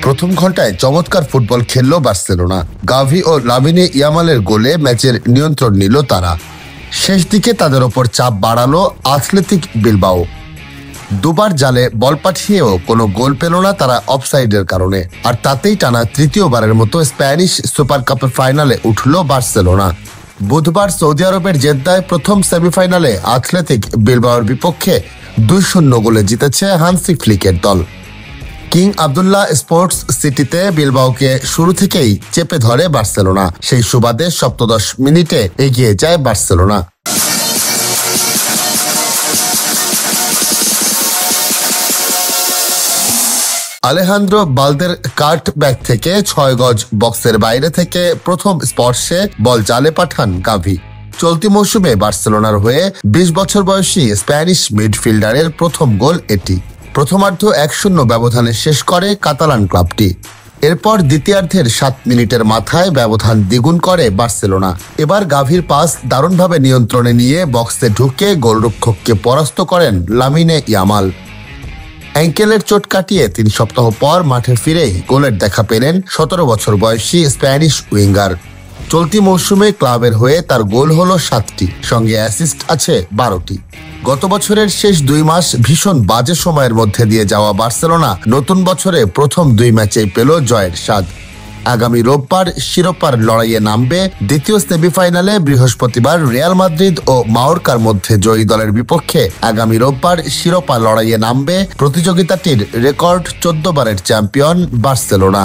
প্রথম ঘন্টায় চমৎকার ফুটবল খেলল বার্সেলোনা। গাভি ও লামিনে ইয়ামালের গোলে ম্যাচের নিয়ন্ত্রণ নিল তারা। শেষ দিকে তাদের ওপর চাপ বাড়ালো অ্যাথলেটিক বিলবাও। দুবার জালে বল পাঠিয়েও কোনো গোল পেল না তারা অফসাইডের কারণে। আর তাতেই টানা তৃতীয়বারের মতো স্প্যানিশ সুপার কাপের ফাইনালে উঠল বার্সেলোনা। বুধবার সৌদি আরবের জেদ্দায় প্রথম সেমিফাইনালে অ্যাথলেটিক বিলবাওর বিপক্ষে 2-0 গোলে জিতেছে হান্সি ফ্লিকের দল। কিং আবদুল্লাহ স্পোর্টস সিটিতে বিলবাওকে শুরু থেকেই চেপে ধরে বার্সেলোনা। সেই সুবাদে সপ্তদশ মিনিটে এগিয়ে যায় বার্সেলোনা। আলেহান্দ্রো বালদের কাট ব্যাক থেকে 6 গজ বক্সের বাইরে থেকে প্রথম স্পর্শে বল জালে পাঠান গাভি। চলতি মৌসুমে বার্সেলোনার হয়ে 20 বছর বয়সী স্প্যানিশ মিডফিল্ডারের প্রথম গোল এটি। প্রথমার্ধ 1-0 ব্যবধানে শেষ করে কাতালান ক্লাবটি। এরপর দ্বিতীয়ার্ধের 7 মিনিটের মাথায় ব্যবধান দ্বিগুণ করে বার্সেলোনা। এবার গাভির পাস দারুণভাবে নিয়ন্ত্রণে নিয়ে বক্সে ঢুকে গোলরক্ষককে পরাস্ত করেন লামিনে ইয়ামাল। অ্যাঙ্কেলের চোট কাটিয়ে 3 সপ্তাহ পর মাঠে ফিরেই গোলের দেখা পেলেন 17 বছর বয়সী স্প্যানিশ উইঙ্গার। চলতি মৌসুমে ক্লাবের হয়ে তার গোল হলো 7টি, সঙ্গে অ্যাসিস্ট আছে 12টি। গত বছরের শেষ 2 মাস ভীষণ বাজে সময়ের মধ্যে দিয়ে যাওয়া বার্সেলোনা নতুন বছরে প্রথম 2 ম্যাচেই পেল জয়ের স্বাদ। আগামী রোববার শিরোপার লড়াইয়ে নামবে। দ্বিতীয় সেমিফাইনালে বৃহস্পতিবার রিয়াল মাদ্রিদ ও মায়োর্কার মধ্যে জয়ী দলের বিপক্ষে আগামী রোববার শিরোপা লড়াইয়ে নামবে প্রতিযোগিতাটির রেকর্ড 14 বারের চ্যাম্পিয়ন বার্সেলোনা।